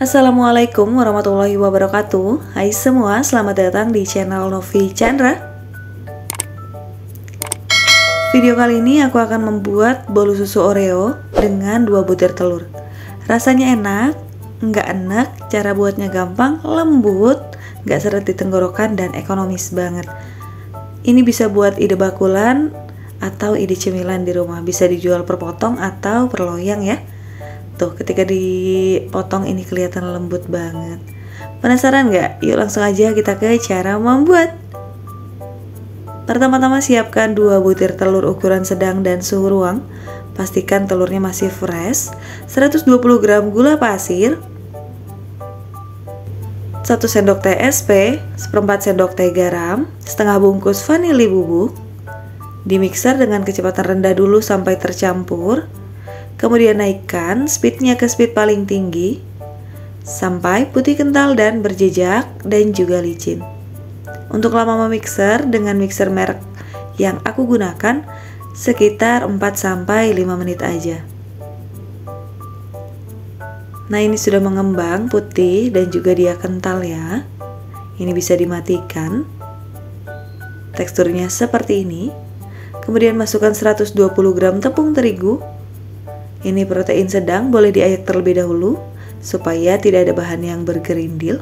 Assalamualaikum warahmatullahi wabarakatuh. Hai semua, selamat datang di channel Novi Chandra. Video kali ini aku akan membuat bolu susu Oreo dengan 2 butir telur. Rasanya enak, nggak enak, cara buatnya gampang, lembut, nggak seret di tenggorokan, dan ekonomis banget. Ini bisa buat ide bakulan atau ide cemilan di rumah. Bisa dijual per potong atau per loyang ya. Tuh, ketika dipotong ini kelihatan lembut banget. Penasaran nggak? Yuk langsung aja kita ke cara membuat. Pertama-tama siapkan 2 butir telur ukuran sedang dan suhu ruang. Pastikan telurnya masih fresh. 120 gram gula pasir, 1 sendok teh SP, 1/4 sendok teh garam, setengah bungkus vanili bubuk. Dimixer dengan kecepatan rendah dulu sampai tercampur. Kemudian naikkan speednya ke speed paling tinggi sampai putih kental dan berjejak dan juga licin. Untuk lama memixer, dengan mixer merek yang aku gunakan sekitar 4-5 menit aja. Nah, ini sudah mengembang putih dan juga dia kental ya. Ini bisa dimatikan. Teksturnya seperti ini. Kemudian masukkan 120 gram tepung terigu. Ini protein sedang, boleh diayak terlebih dahulu supaya tidak ada bahan yang bergerindil.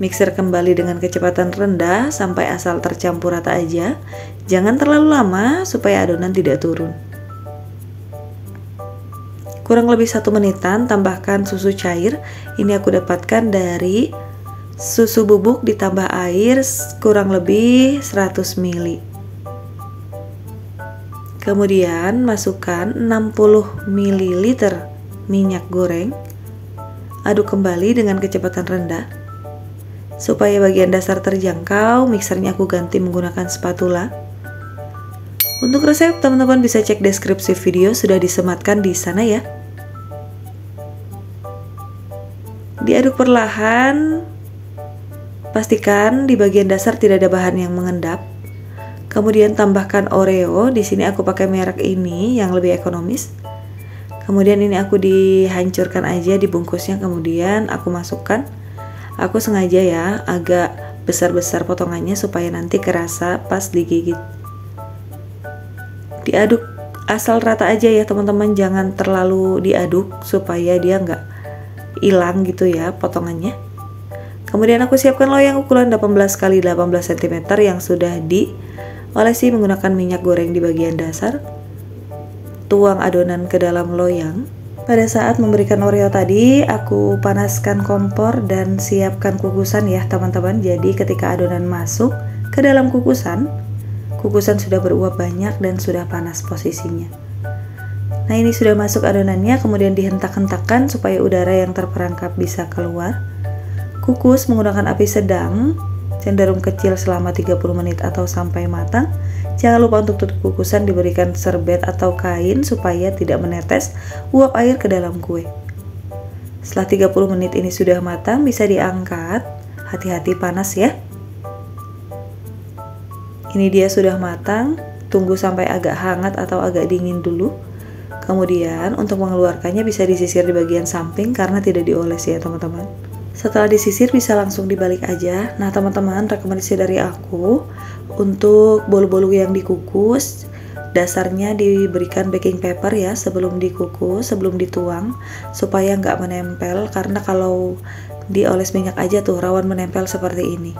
Mixer kembali dengan kecepatan rendah sampai asal tercampur rata aja. Jangan terlalu lama supaya adonan tidak turun. Kurang lebih 1 menitan, tambahkan susu cair. Ini aku dapatkan dari susu bubuk ditambah air kurang lebih 100 ml. Kemudian masukkan 60 ml minyak goreng. Aduk kembali dengan kecepatan rendah. Supaya bagian dasar terjangkau, mixernya aku ganti menggunakan spatula. Untuk resep, teman-teman bisa cek deskripsi video, sudah disematkan di sana ya. Diaduk perlahan. Pastikan di bagian dasar tidak ada bahan yang mengendap. Kemudian tambahkan Oreo. Di sini aku pakai merek ini yang lebih ekonomis. Kemudian ini aku dihancurkan aja di bungkusnya, kemudian aku masukkan. Aku sengaja ya agak besar-besar potongannya supaya nanti kerasa pas digigit. Diaduk asal rata aja ya teman-teman, jangan terlalu diaduk supaya dia nggak hilang gitu ya potongannya. Kemudian aku siapkan loyang ukuran 18 x 18 cm yang sudah diolesi menggunakan minyak goreng di bagian dasar. Tuang adonan ke dalam loyang. Pada saat memberikan Oreo tadi, aku panaskan kompor dan siapkan kukusan ya teman-teman. Jadi ketika adonan masuk ke dalam kukusan, kukusan sudah beruap banyak dan sudah panas posisinya. Nah, ini sudah masuk adonannya, kemudian dihentak-hentakkan supaya udara yang terperangkap bisa keluar. Kukus menggunakan api sedang, cenderung kecil selama 30 menit atau sampai matang. Jangan lupa untuk tutup kukusan diberikan serbet atau kain supaya tidak menetes uap air ke dalam kue. Setelah 30 menit ini sudah matang, bisa diangkat. Hati-hati panas ya. Ini dia sudah matang, tunggu sampai agak hangat atau agak dingin dulu. Kemudian untuk mengeluarkannya bisa disisir di bagian samping karena tidak dioles ya teman-teman. Setelah disisir bisa langsung dibalik aja. Nah teman-teman, rekomendasi dari aku untuk bolu-bolu yang dikukus, dasarnya diberikan baking paper ya sebelum dikukus, sebelum dituang, supaya nggak menempel. Karena kalau dioles minyak aja tuh rawan menempel seperti ini.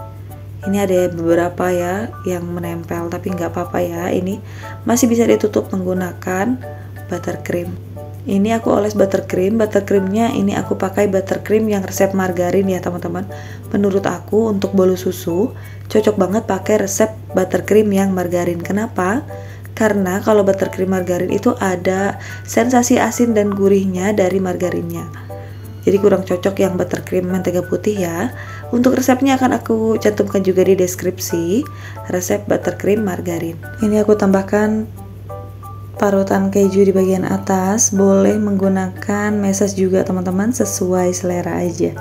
Ini ada beberapa ya yang menempel, tapi nggak apa-apa ya. Ini masih bisa ditutup menggunakan buttercream. Ini aku oles buttercreamnya ini aku pakai buttercream yang resep margarin ya teman-teman. Menurut aku untuk bolu susu cocok banget pakai resep buttercream yang margarin. Kenapa? Karena kalau buttercream margarin itu ada sensasi asin dan gurihnya dari margarinnya. Jadi kurang cocok yang buttercream mentega putih ya. Untuk resepnya akan aku cantumkan juga di deskripsi, resep buttercream margarin. Ini aku tambahkan parutan keju di bagian atas, boleh menggunakan meses juga teman-teman, sesuai selera aja.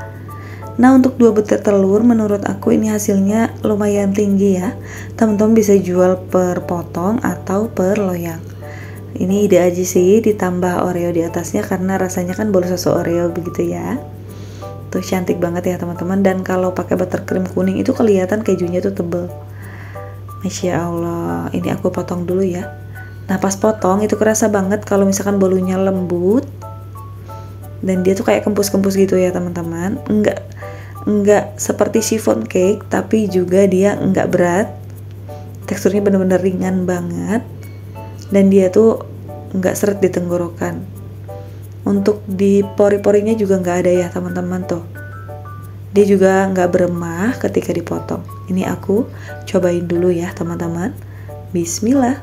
Nah, untuk 2 butir telur menurut aku ini hasilnya lumayan tinggi ya. Teman-teman bisa jual per potong atau per loyang. Ini ide aja sih, ditambah Oreo di atasnya karena rasanya kan bolu susu Oreo begitu ya. Tuh cantik banget ya teman-teman. Dan kalau pakai buttercream kuning itu kelihatan kejunya tuh tebel. Masya Allah. Ini aku potong dulu ya. Nah pas potong itu kerasa banget kalau misalkan bolunya lembut dan dia tuh kayak kempus-kempus gitu ya teman-teman. Enggak seperti chiffon cake, tapi juga dia enggak berat. Teksturnya bener-bener ringan banget. Dan dia tuh nggak seret di tenggorokan. Untuk di pori-porinya juga nggak ada ya teman-teman tuh. Dia juga nggak beremah ketika dipotong. Ini aku cobain dulu ya teman-teman. Bismillah.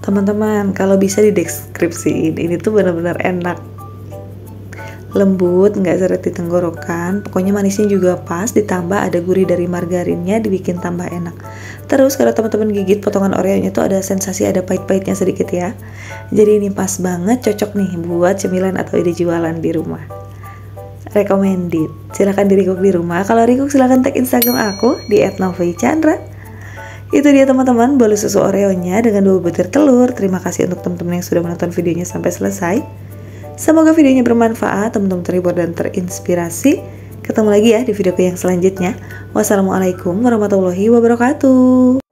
Teman-teman, kalau bisa dideskripsiin, ini tuh benar-benar enak. Lembut, nggak seret di tenggorokan, pokoknya manisnya juga pas, ditambah ada gurih dari margarinnya, dibikin tambah enak. Terus kalau teman-teman gigit potongan Oreo-nya tuh ada sensasi ada pahit-pahitnya sedikit ya. Jadi ini pas banget, cocok nih buat cemilan atau ide jualan di rumah. Recommended. Silahkan di-recook di rumah. Kalau recook silahkan tag Instagram aku di @novichandra. Itu dia teman-teman, bolu susu Oreo-nya dengan 2 butir telur. Terima kasih untuk teman-teman yang sudah menonton videonya sampai selesai. Semoga videonya bermanfaat, teman-teman terhibur dan terinspirasi. Ketemu lagi ya di videoku yang selanjutnya. Wassalamualaikum warahmatullahi wabarakatuh.